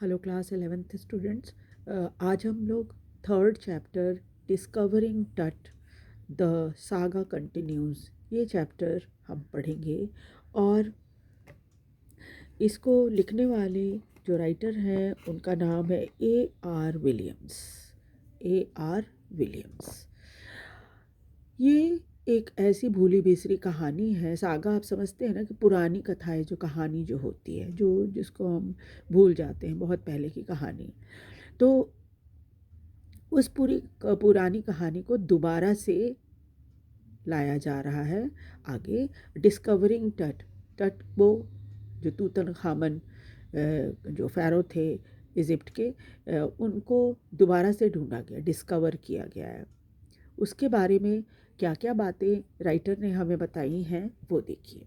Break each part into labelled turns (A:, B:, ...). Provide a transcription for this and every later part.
A: Hello class 11th students. आज हम लोग थर्ड चैप्टर डिस्कवरिंग टट द सागा कंटिन्यूज़ ये चैप्टर हम पढ़ेंगे। और इसको लिखने वाले जो राइटर हैं उनका नाम है A.R. विलियम्स। A.R. विलियम्स। ये एक ऐसी भूली बिसरी कहानी है। सागा आप समझते हैं ना कि पुरानी कथाएं, जो कहानी जो होती है, जो जिसको हम भूल जाते हैं, बहुत पहले की कहानी। तो उस पुरानी कहानी को दोबारा से लाया जा रहा है आगे। डिस्कवरिंग टट। टट वो जो तूतनखामन जो फ़ारो थे इजिप्ट के, उनको दोबारा से ढूंढा गया, डिस्कवर किया गया है। उसके बारे में क्या क्या बातें राइटर ने हमें बताई हैं वो देखिए।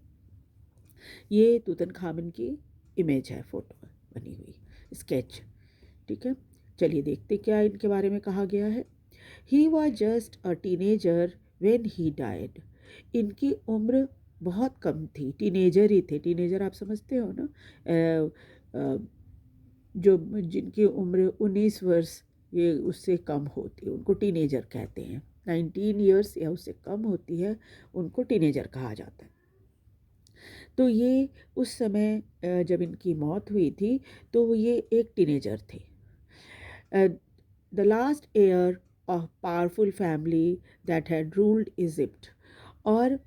A: ये तूतनखामन की इमेज है, फोटो बनी हुई, स्केच। ठीक है, चलिए देखते क्या इनके बारे में कहा गया है। He was just a teenager when he died. इनकी उम्र बहुत कम थी, टीनेजर ही थे। टीनेजर आप समझते हो ना, जो जिनकी उम्र 19 वर्ष ये उससे कम होती है उनको टीनेजर कहते हैं। 19 ईयर्स या उससे कम होती है उनको टीनेजर कहा जाता है। तो ये उस समय जब इनकी मौत हुई थी तो ये एक टीनेजर थे। The last air of powerful family that had ruled Egypt. और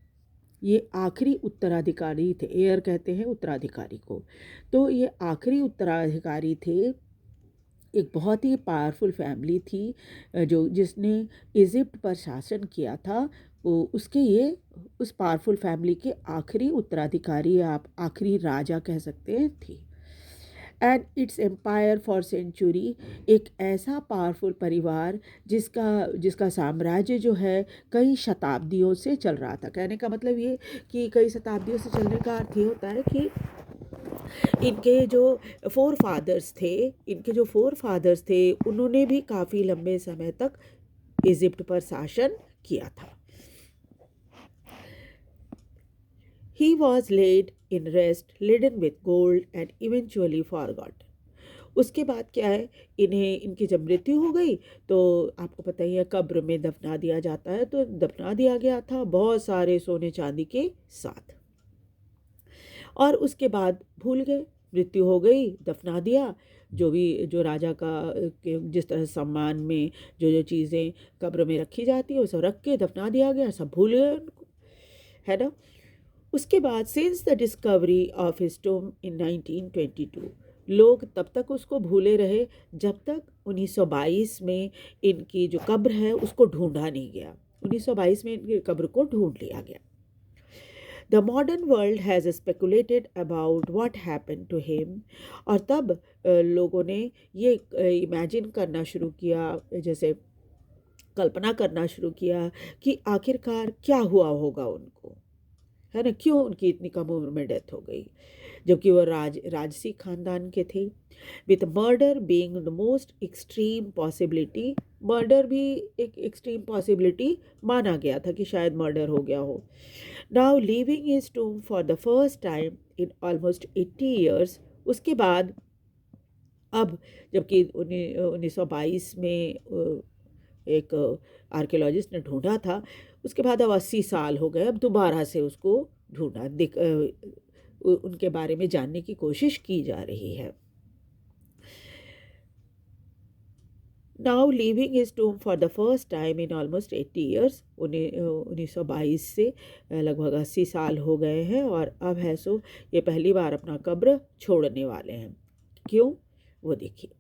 A: ये आखिरी उत्तराधिकारी थे। एयर कहते हैं उत्तराधिकारी को। तो ये आखिरी उत्तराधिकारी थे। एक बहुत ही पावरफुल फैमिली थी जो जिसने इजिप्ट पर शासन किया था। वो उसके ये उस पावरफुल फैमिली के आखिरी उत्तराधिकारी, आप आखिरी राजा कह सकते हैं, थी। And its empire for century. एक ऐसा पावरफुल परिवार जिसका जिसका साम्राज्य जो है कई शताब्दियों से चल रहा था। कहने का मतलब ये कि कई शताब्दियों से चलने का अर्थ ये होता है कि इनके जो फोर फादर्स थे उन्होंने भी काफ़ी लंबे समय तक इजिप्ट पर शासन किया था। He was laid in rest laden with gold and eventually forgot. उसके बाद क्या है, इन्हें इनकी जब मृत्यु हो गई तो आपको पता ही है कब्र में दफना दिया जाता है। तो दफना दिया गया था बहुत सारे सोने चांदी के साथ। और उसके बाद भूल गए, मृत्यु हो गई, दफना दिया। जो भी जो राजा का जिस तरह सम्मान में जो जो चीज़ें कब्र में रखी जाती है वो सब रख के दफना दिया गया, सब भूल गए उनको, है ना। उसके बाद since the discovery of his tomb in 1922, लोग तब तक उसको भूले रहे जब तक 1922 में इनकी जो कब्र है उसको ढूंढा नहीं गया। 1922 में इनकी कब्र को ढूंढ लिया गया। The modern world has speculated about what happen to him. और तब लोगों ने ये इमेजिन करना शुरू किया, जैसे कल्पना करना शुरू किया कि आखिरकार क्या हुआ होगा उनको, है ना, क्यों उनकी इतनी कम उम्र में डेथ हो गई, जबकि वो राजसी खानदान के थे। With murder being the most extreme possibility. Murder भी एक एक्सट्रीम पॉसिबिलिटी माना गया था कि शायद मर्डर हो गया हो। Now leaving his tomb for the first time in almost 80 years. उसके बाद अब जबकि 1922 में एक आर्कियोलॉजिस्ट ने ढूंढा था, उसके बाद अब 80 साल हो गए, अब दोबारा से उसको ढूंढा उनके बारे में जानने की कोशिश की जा रही है। Now living his tomb for the first time in almost 80 years. 1922 से लगभग 80 साल हो गए हैं और अब है सो ये पहली बार अपना कब्र छोड़ने वाले हैं। क्यों, वो देखिए।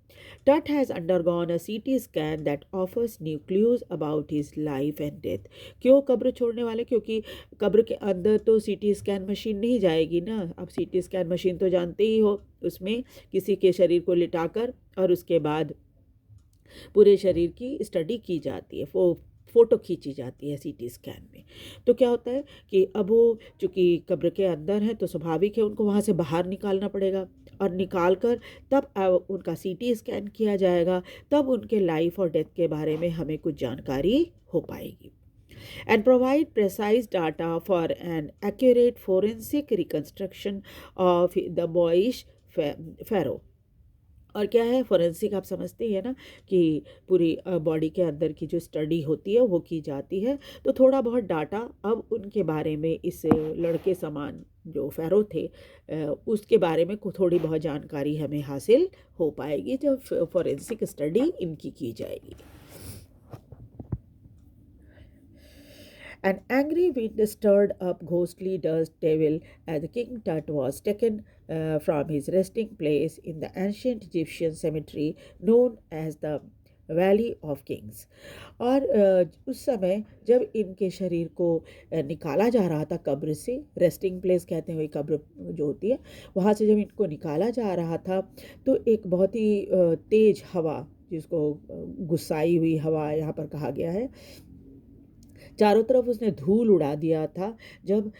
A: Tut has undergone a CT scan that offers new clues about his life and death। क्यों कब्र छोड़ने वाले, क्योंकि कब्र के अंदर तो CT स्कैन मशीन नहीं जाएगी ना। अब CT स्कैन मशीन तो जानते ही हो, उसमें किसी के शरीर को लिटाकर और उसके बाद पूरे शरीर की स्टडी की जाती है, फ़ोटो खींची जाती है सीटी स्कैन में। तो क्या होता है कि अब वो चूँकि कब्र के अंदर है तो स्वाभाविक है उनको वहाँ से बाहर निकालना पड़ेगा, और निकाल कर तब उनका सीटी स्कैन किया जाएगा। तब उनके लाइफ और डेथ के बारे में हमें कुछ जानकारी हो पाएगी। And provide precise data for an accurate forensic reconstruction of the boyish pharaoh। और क्या है फोरेंसिक, आप समझते ही है ना कि पूरी बॉडी के अंदर की जो स्टडी होती है वो की जाती है। तो थोड़ा बहुत डाटा अब उनके बारे में, इस लड़के समान जो फ़ैरो थे उसके बारे में थोड़ी बहुत जानकारी हमें हासिल हो पाएगी जब फोरेंसिक स्टडी इनकी की जाएगी। An angry wind stirred up ghostly dust devil as King Tut was taken from his resting place in the ancient Egyptian cemetery known as the valley of Kings. और उस समय जब इनके शरीर को निकाला जा रहा था कब्र से, रेस्टिंग प्लेस कहते हैं वही कब्र जो होती है, वहाँ से जब इनको निकाला जा रहा था तो एक बहुत ही तेज हवा, जिसको गुस्साई हुई हवा यहाँ पर कहा गया है, चारों तरफ उसने धूल उड़ा दिया था। जब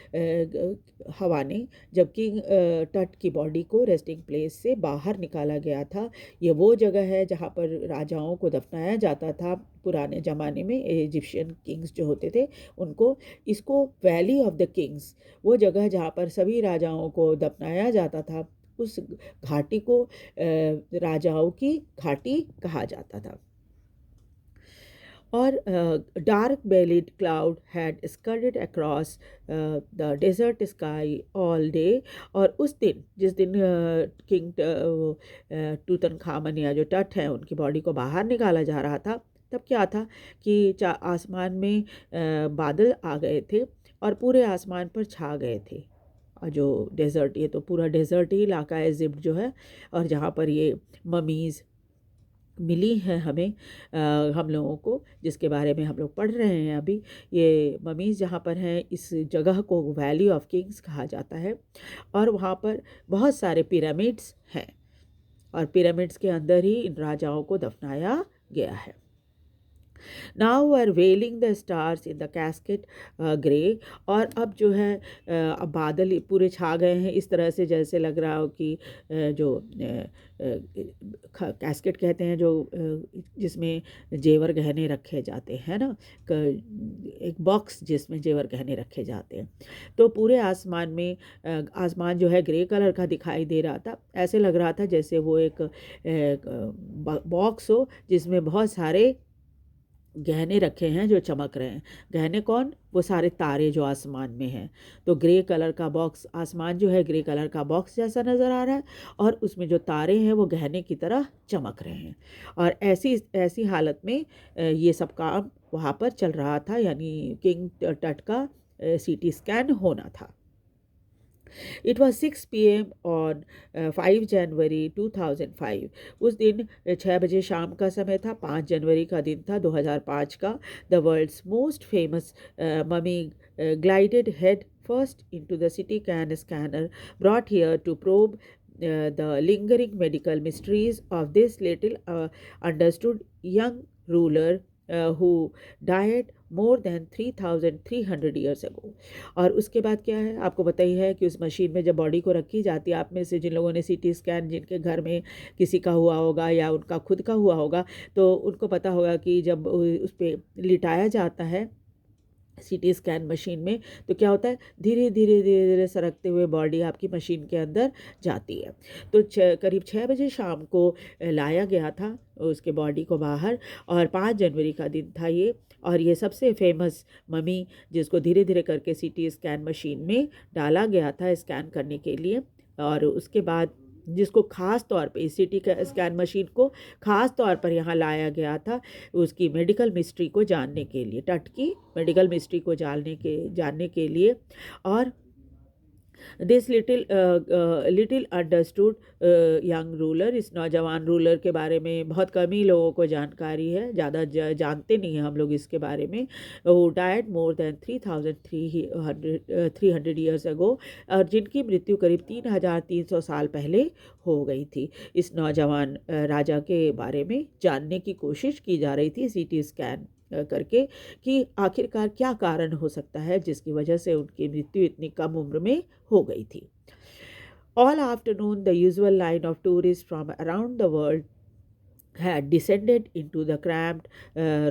A: हवा ने, जब किंग टट की बॉडी को रेस्टिंग प्लेस से बाहर निकाला गया था। ये वो जगह है जहाँ पर राजाओं को दफनाया जाता था पुराने ज़माने में, इजिप्शियन किंग्स जो होते थे उनको। इसको वैली ऑफ द किंग्स, वो जगह जहाँ पर सभी राजाओं को दफनाया जाता था, उस घाटी को राजाओं की घाटी कहा जाता था। और dark bellied cloud had scudded across the desert sky all day. और उस दिन, जिस दिन किंग टूतन खामन या जो टट है उनकी बॉडी को बाहर निकाला जा रहा था, तब क्या था कि आसमान में बादल आ गए थे और पूरे आसमान पर छा गए थे। जो डेजर्ट, ये तो पूरा डेजर्ट ही इलाका है इजिप्ट जो है, और जहाँ पर ये ममीज़ मिली हैं हमें, हम लोगों को, जिसके बारे में हम लोग पढ़ रहे हैं अभी। ये ममीज़ जहाँ पर हैं, इस जगह को वैली ऑफ किंग्स कहा जाता है। और वहाँ पर बहुत सारे पिरामिड्स हैं और पिरामिड्स के अंदर ही इन राजाओं को दफनाया गया है। Now are veiling the stars in the casket grey. और अब जो है अब बादल पूरे छा गए हैं, इस तरह से जैसे लग रहा हो कि जो कैस्केट कहते हैं जो जिसमें जेवर गहने रखे जाते हैं ना, एक बॉक्स जिसमें जेवर गहने रखे जाते हैं। तो पूरे आसमान में आसमान जो है ग्रे कलर का दिखाई दे रहा था। ऐसे लग रहा था जैसे वो एक बॉक्स हो जिसमें बहुत सारे गहने रखे हैं जो चमक रहे हैं। गहने कौन? वो सारे तारे जो आसमान में हैं। तो ग्रे कलर का बॉक्स, आसमान जो है ग्रे कलर का बॉक्स जैसा नज़र आ रहा है और उसमें जो तारे हैं वो गहने की तरह चमक रहे हैं। और ऐसी ऐसी हालत में ये सब काम वहाँ पर चल रहा था, यानी किंग टट का सीटी स्कैन होना था। It was 6 p.m. on 5 जनवरी 2005। उस दिन 6 बजे शाम का समय था, 5 जनवरी का दिन था 2005 का। The world's most famous mummy glided head first into the CT scanner brought here to probe the lingering medical mysteries of this little understood young ruler who died more than 3,300 years ago. और उसके बाद क्या है, आपको पता ही है कि उस मशीन में जब बॉडी को रखी जाती है, आप में से जिन लोगों ने सीटी स्कैन, जिनके घर में किसी का हुआ होगा या उनका खुद का हुआ होगा, तो उनको पता होगा कि जब उस पर लिटाया जाता है सीटी स्कैन मशीन में, तो क्या होता है, धीरे धीरे धीरे धीरे सरकते हुए बॉडी आपकी मशीन के अंदर जाती है। तो करीब 6 बजे शाम को लाया गया था उसके बॉडी को बाहर, और 5 जनवरी का दिन था ये। और ये सबसे फेमस ममी, जिसको धीरे धीरे करके सीटी स्कैन मशीन में डाला गया था स्कैन करने के लिए, और उसके बाद जिसको ख़ास तौर पे इस सीटी स्कैन मशीन को ख़ास तौर पर यहाँ लाया गया था उसकी मेडिकल मिस्ट्री को जानने के लिए, टट की मेडिकल मिस्ट्री को जानने के लिए। और this little understood young ruler, इस नौजवान रूलर के बारे में बहुत कम ही लोगों को जानकारी है, ज़्यादा जानते नहीं हैं हम लोग इसके बारे में। वो died more than 3,300 years ago, और जिनकी मृत्यु करीब 3,300 साल पहले हो गई थी। इस नौजवान राजा के बारे में जानने की कोशिश की जा रही थी सीटी स्कैन करके, कि आखिरकार क्या कारण हो सकता है जिसकी वजह से उनकी मृत्यु इतनी कम उम्र में हो गई थी। All afternoon, the usual line of tourists from around the world had descended into the cramped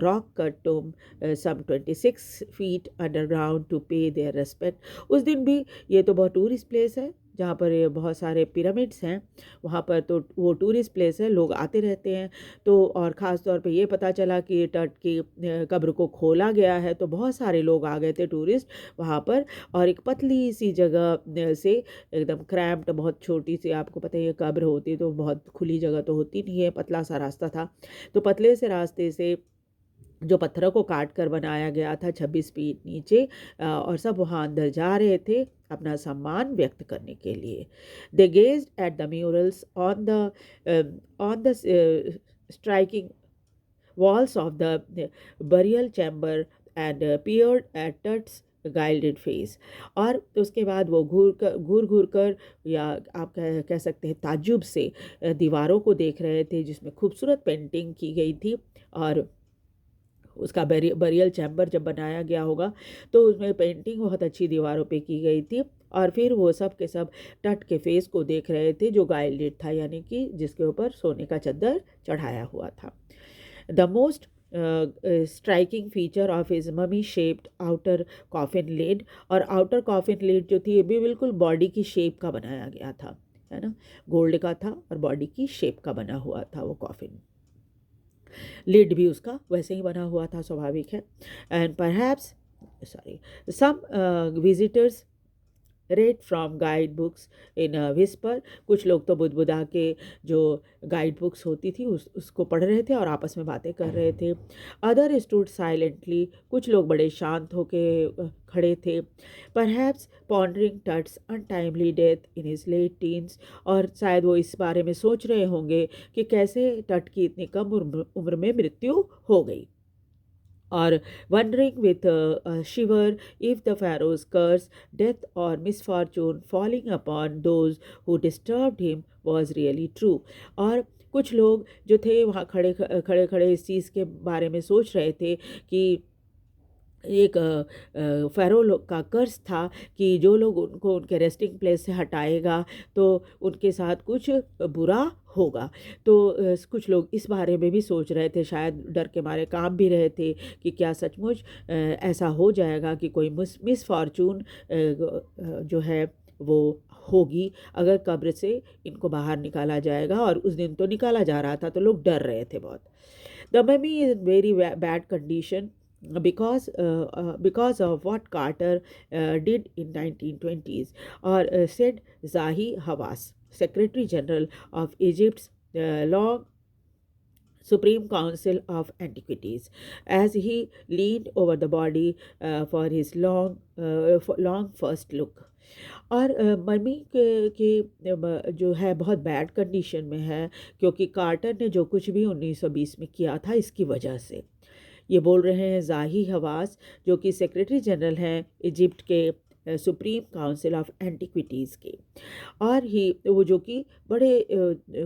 A: rock-cut tomb some 26 feet underground to pay their respect. उस दिन भी, ये तो बहुत टूरिस्ट प्लेस है जहाँ पर ये बहुत सारे पिरामिड्स हैं, वहाँ पर तो वो टूरिस्ट प्लेस है, लोग आते रहते हैं। तो और ख़ास तौर पे ये पता चला कि टट की कब्र को खोला गया है, तो बहुत सारे लोग आ गए थे टूरिस्ट वहाँ पर। और एक पतली सी जगह से, एकदम क्रैम्प्ड, बहुत छोटी सी, आपको पता ही है कब्र होती तो बहुत खुली जगह तो होती नहीं है, पतला सा रास्ता था। तो पतले से रास्ते से जो पत्थरों को काट कर बनाया गया था 26 फीट नीचे, और सब वहाँ अंदर जा रहे थे अपना सम्मान व्यक्त करने के लिए। They gazed at the murals on the striking walls of the burial chamber and peered at Tut's gilded face। और उसके बाद वो घूर घूर कर, या आप कह सकते हैं ताज्जुब से, दीवारों को देख रहे थे जिसमें खूबसूरत पेंटिंग की गई थी। और उसका बरियल चैम्बर जब बनाया गया होगा तो उसमें पेंटिंग बहुत अच्छी दीवारों पे की गई थी। और फिर वो सब के सब टट के फेस को देख रहे थे जो गाइल्डेड था, यानी कि जिसके ऊपर सोने का चद्दर चढ़ाया हुआ था। The most striking feature of his mummy shaped outer coffin lid, और outer coffin lid जो थी ये भी बिल्कुल बॉडी की शेप का बनाया गया था, है ना, गोल्ड का था और बॉडी की शेप का बना हुआ था वो कॉफिन। लिड भी उसका वैसे ही बना हुआ था, स्वाभाविक है। And perhaps some visitors read from guide books in whisper. कुछ लोग तो बुदबुदा के जो गाइड बुक्स होती थी उसको पढ़ रहे थे और आपस में बातें कर रहे थे। अदर स्टूड साइलेंटली, कुछ लोग बड़े शांत होके खड़े थे। Perhaps pondering Tut's untimely death in his late teens, और शायद वो इस बारे में सोच रहे होंगे कि कैसे टट की इतनी कम उम्र में मृत्यु हो गई। or wondering with a shiver if the Pharaoh's curse, death, or misfortune falling upon those who disturbed him was really true। और कुछ लोग जो थे वहाँ खड़े खड़े खड़े इस चीज़ के बारे में सोच रहे थे कि एक फ़ैरो लोग का कर्ज था कि जो लोग उनको उनके रेस्टिंग प्लेस से हटाएगा तो उनके साथ कुछ बुरा होगा। तो कुछ लोग इस बारे में भी सोच रहे थे, शायद डर के मारे काँप भी रहे थे कि क्या सचमुच ऐसा हो जाएगा कि कोई मिसफॉर्चून जो है वो होगी अगर कब्र से इनको बाहर निकाला जाएगा। और उस दिन तो निकाला जा रहा था तो लोग डर रहे थे बहुत। The mummy is very bad condition because of what Carter did in 1920s, or said Zahi Hawass, Secretary General of Egypt's long Supreme Council of Antiquities, as he leaned over the body for his long first look। और mummy के जो है बहुत bad condition में है, क्योंकि quarter ने जो कुछ भी 1920 में किया था इसकी वजह से। ये बोल रहे हैं ज़ाही हवास, जो कि सेक्रेटरी जनरल हैं इजिप्ट के सुप्रीम काउंसिल ऑफ एंटिक्विटीज़ के। और वो जो कि बड़े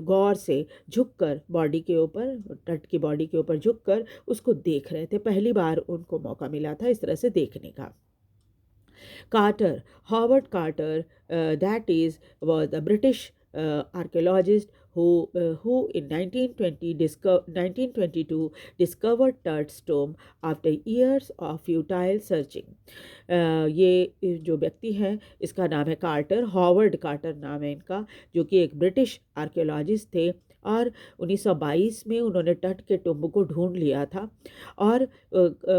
A: गौर से झुककर बॉडी के ऊपर, टट की बॉडी के ऊपर झुककर उसको देख रहे थे। पहली बार उनको मौका मिला था इस तरह से देखने का। Carter, Howard Carter, that is, was a British archaeologist who in 1922 discovered Tut's tomb after years of futile searching। ये जो व्यक्ति है इसका नाम है कार्टर, हॉवर्ड कार्टर नाम है इनका, जो कि एक ब्रिटिश आर्कियोलॉजिस्ट थे। और 1922 में उन्होंने टट के टुम्ब को ढूंढ लिया था। और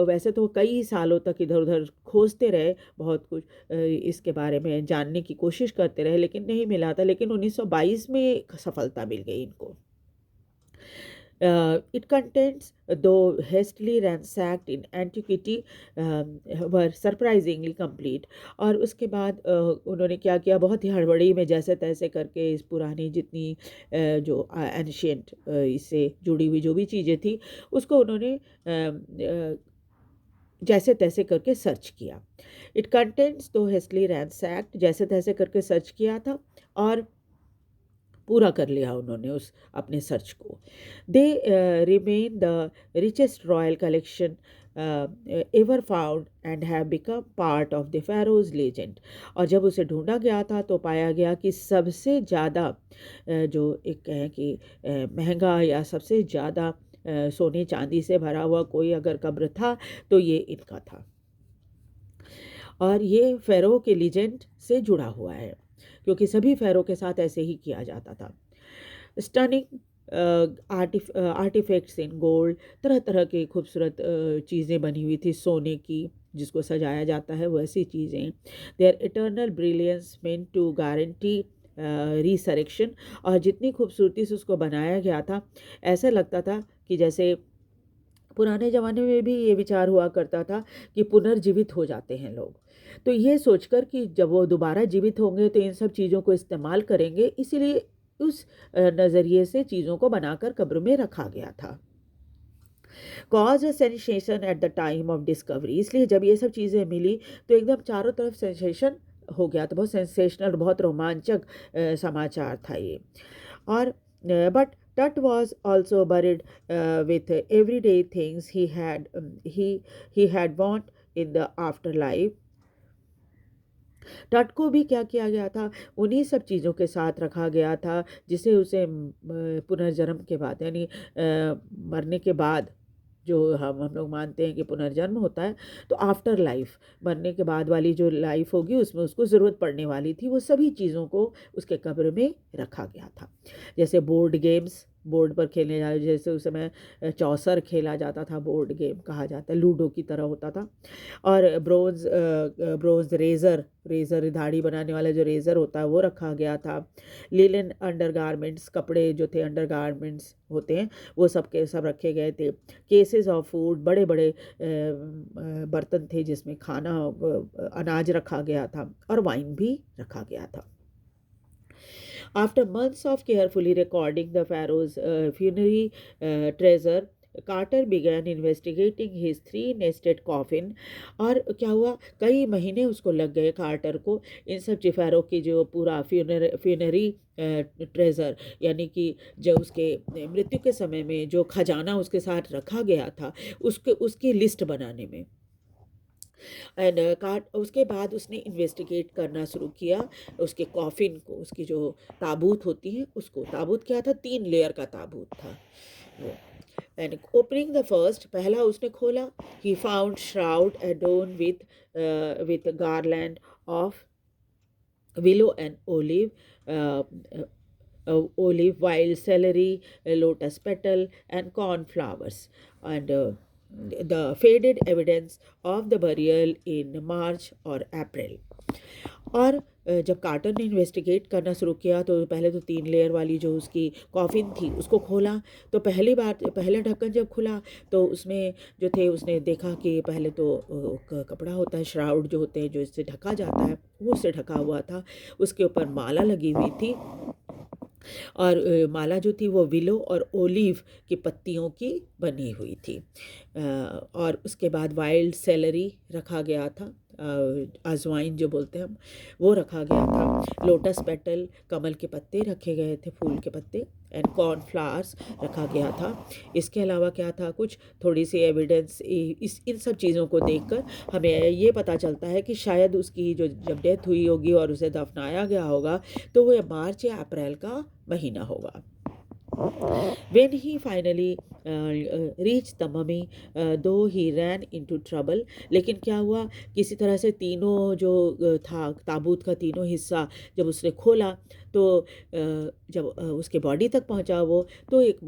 A: वैसे तो कई सालों तक इधर उधर खोजते रहे, बहुत कुछ इसके बारे में जानने की कोशिश करते रहे, लेकिन नहीं मिला था। लेकिन 1922 में सफलता मिल गई इनको। It contains, though hastily ransacked in antiquity, were surprisingly complete। और उसके बाद उन्होंने क्या किया, बहुत ही हड़बड़ी में जैसे तैसे करके इस पुरानी जितनी जो एंशियंट इससे जुड़ी हुई जो भी चीज़ें थी उसको उन्होंने जैसे तैसे करके सर्च किया। इट कंटेंट्स दो हेस्टली रैंसैक्ड, जैसे तैसे करके सर्च किया था और पूरा कर लिया उन्होंने उस अपने सर्च को। They remain the richest royal collection ever found and have become part of the pharaoh's legend. और जब उसे ढूंढा गया था तो पाया गया कि सबसे ज़्यादा जो एक कहें कि महंगा या सबसे ज़्यादा सोने चांदी से भरा हुआ कोई अगर कब्र था तो ये इनका था। और ये फ़ैरो के लीजेंड से जुड़ा हुआ है। क्योंकि सभी फ़ैरो के साथ ऐसे ही किया जाता था। स्टनिंग आर्टिफैक्ट्स इन गोल्ड, तरह तरह की खूबसूरत चीज़ें बनी हुई थी सोने की, जिसको सजाया जाता है वैसी चीज़ें। Their eternal brilliance meant to guarantee resurrection, और जितनी खूबसूरती से उसको बनाया गया था, ऐसा लगता था कि जैसे पुराने ज़माने में भी ये विचार हुआ करता था कि पुनर्जीवित हो जाते हैं लोग। तो ये सोचकर कि जब वो दोबारा जीवित होंगे तो इन सब चीज़ों को इस्तेमाल करेंगे, इसीलिए उस नज़रिए से चीज़ों को बनाकर कब्र में रखा गया था। Cause a sensation at the time of discovery, इसलिए जब ये सब चीज़ें मिली तो एकदम चारों तरफ सेंसेशन हो गया था, बहुत सेंसेशनल, बहुत रोमांचक समाचार था ये। और but Tut was also buried with everyday things he had want in the afterlife. टट को भी क्या किया गया था, उन्हीं सब चीज़ों के साथ रखा गया था जिसे उसे पुनर्जन्म के बाद, यानी मरने के बाद, जो हम लोग मानते हैं कि पुनर्जन्म होता है, तो आफ्टर लाइफ, मरने के बाद वाली जो लाइफ होगी उसमें उसको ज़रूरत पड़ने वाली थी, वो सभी चीज़ों को उसके कब्र में रखा गया था। जैसे बोर्ड गेम्स, बोर्ड पर खेलने जा, जैसे उस समय चौसर खेला जाता था, बोर्ड गेम कहा जाता है, लूडो की तरह होता था। और ब्रोंज रेज़र, रेज़र दाढ़ी बनाने वाला जो रेज़र होता है वो रखा गया था। लिनन अंडरगारमेंट्स, कपड़े जो थे अंडरगारमेंट्स होते हैं, वो सब के सब रखे गए थे। केसेस ऑफ फूड, बड़े बड़े बर्तन थे जिसमें खाना, अनाज रखा गया था, और वाइन भी रखा गया था। After months of carefully recording the pharaoh's funerary treasure, Carter began investigating his three nested coffin. और क्या हुआ, कई महीने उसको लग गए कार्टर को इन सब फ़ैरो की जो पूरा फ्यूनरी ट्रेज़र, यानी कि जो उसके मृत्यु के समय में जो खजाना उसके साथ रखा गया था, उसकी लिस्ट बनाने में। एंड उसके बाद उसने इन्वेस्टिगेट करना शुरू किया उसके कॉफिन को, उसकी जो ताबूत होती है उसको। ताबूत क्या था, 3 लेयर का ताबूत था वो। एंड ओपनिंग द फर्स्ट, पहला उसने खोला, he found shroud adorned with garland of willow and olive, wild celery, lotus petal, and cornflowers, and the faded evidence of the burial in March or April. और जब quarter ने investigate करना शुरू किया तो पहले तो 3 लेयर वाली जो उसकी कॉफिन थी उसको खोला, तो पहला ढक्कन जब खुला तो उसमें जो थे, उसने देखा कि पहले तो कपड़ा होता है, श्राउड जो होते हैं जो इससे ढका जाता है, वो उससे ढका हुआ था। उसके ऊपर माला लगी हुई थी, और माला जो थी वो विलो और ओलिव की पत्तियों की बनी हुई थी। और उसके बाद वाइल्ड सेलरी रखा गया था, अजवाइन जो बोलते हैं हम, वो रखा गया था। लोटस पेटल, कमल के पत्ते रखे गए थे, फूल के पत्ते, एंड कॉर्नफ्लावर्स रखा गया था। इसके अलावा क्या था, कुछ थोड़ी सी एविडेंस, इन सब चीज़ों को देखकर हमें ये पता चलता है कि शायद उसकी जो जब डेथ हुई होगी और उसे दफनाया गया होगा तो वो मार्च या अप्रैल का महीना होगा। When he finally reached the mummy, though he ran into trouble, लेकिन क्या हुआ, किसी तरह से तीनों जो था ताबूत का तीनों हिस्सा जब उसने खोला तो जब उसके बॉडी तक पहुंचा वो, तो एक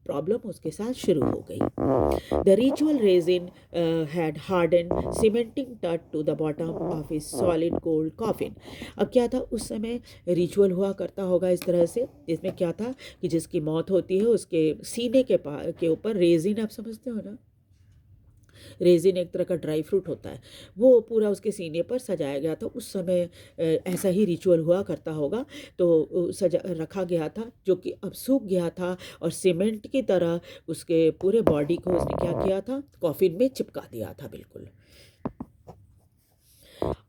A: प्रॉब्लम उसके साथ शुरू हो गई। The ritual resin had harden, cementing Tut to the bottom of his solid gold coffin. अब क्या था, उस समय रिचुअल हुआ करता होगा इस तरह से, जिसमें क्या था कि जिसकी मौत होती है उसके सीने के ऊपर रेजिन, आप समझते हो ना, रेजिन एक तरह का ड्राई फ्रूट होता है, वो पूरा उसके सीने पर सजाया गया था। उस समय ऐसा ही रिचुअल हुआ करता होगा, तो सजा रखा गया था, जो कि अब सूख गया था, और सीमेंट की तरह उसके पूरे बॉडी को उसने क्या किया था, कॉफिन में चिपका दिया था बिल्कुल।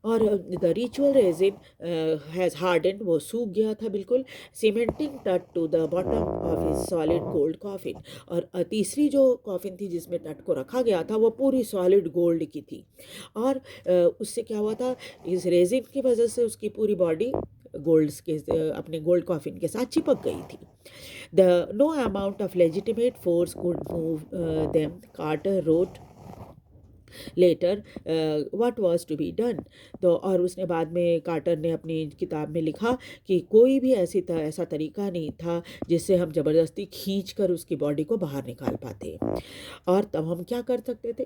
A: और the ritual resin has harden, वो सूख गया था बिल्कुल, cementing Tut to the bottom of his solid gold coffin. और तीसरी जो कॉफिन थी जिसमें टट को रखा गया था वो पूरी सॉलिड गोल्ड की थी, और उससे क्या हुआ था, इस रेजिन की वजह से उसकी पूरी बॉडी गोल्ड्स के अपने गोल्ड कॉफिन के साथ चिपक गई थी। The no amount of legitimate force could move them, Carter wrote later what was to be done. तो और उसने बाद में कार्टर ने अपनी किताब में लिखा कि कोई भी ऐसा तरीका नहीं था जिससे हम ज़बरदस्ती खींच कर उसकी बॉडी को बाहर निकाल पाते। और तब हम क्या कर सकते थे?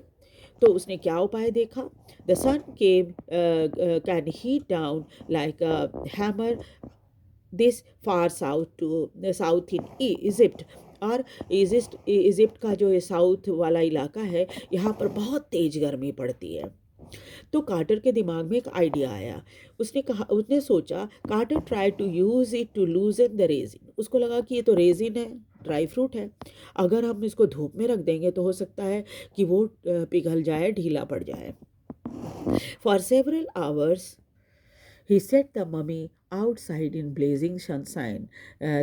A: तो उसने क्या उपाय देखा? The sun came can heat down like a hammer this far south to south in Egypt. और इजिप्ट का जो ये साउथ वाला इलाका है, यहाँ पर बहुत तेज गर्मी पड़ती है। तो कार्टर के दिमाग में एक आइडिया आया। उसने सोचा, Carter try to use it to loosen the resin. उसको लगा कि ये तो रेजिन है, ड्राई फ्रूट है, अगर हम इसको धूप में रख देंगे तो हो सकता है कि वो पिघल जाए, ढीला पड़ जाए। For several hours he set the mummy outside in blazing sunshine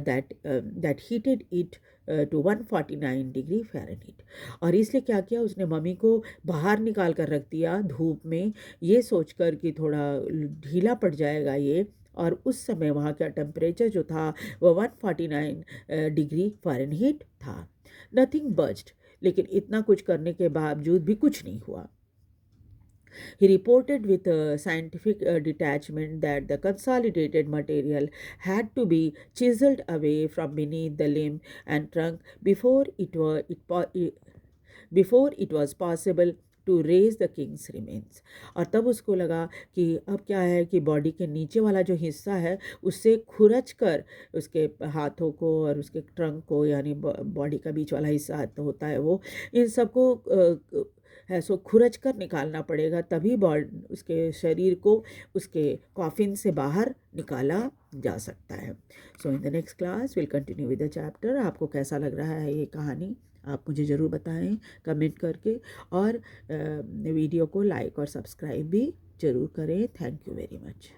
A: that heated it to 149 degree Fahrenheit. और इसलिए क्या किया, उसने मम्मी को बाहर निकाल कर रख दिया धूप में, ये सोचकर कि थोड़ा ढीला पड़ जाएगा ये। और उस समय वहाँ का टेम्परेचर जो था वो 149 डिग्री फ़ारेनहीट था। नथिंग बज्ड, लेकिन इतना कुछ करने के बावजूद भी कुछ नहीं हुआ। He reported with a scientific detachment that the consolidated material had to be chiseled away from beneath the limb and trunk before it was possible to raise the king's remains. और तब उसको लगा कि अब क्या है कि बॉडी के नीचे वाला जो हिस्सा है उससे खुरच कर उसके हाथों को और उसके ट्रंक को, यानी बॉडी का बीच वाला हिस्सा तो होता है वो, इन सबको है सो खुरच कर निकालना पड़ेगा, तभी उसके शरीर को उसके कॉफिन से बाहर निकाला जा सकता है। So in the next class will continue with the chapter. आपको कैसा लग रहा है ये कहानी, आप मुझे ज़रूर बताएं कमेंट करके, और वीडियो को लाइक और सब्सक्राइब भी ज़रूर करें। Thank you very much.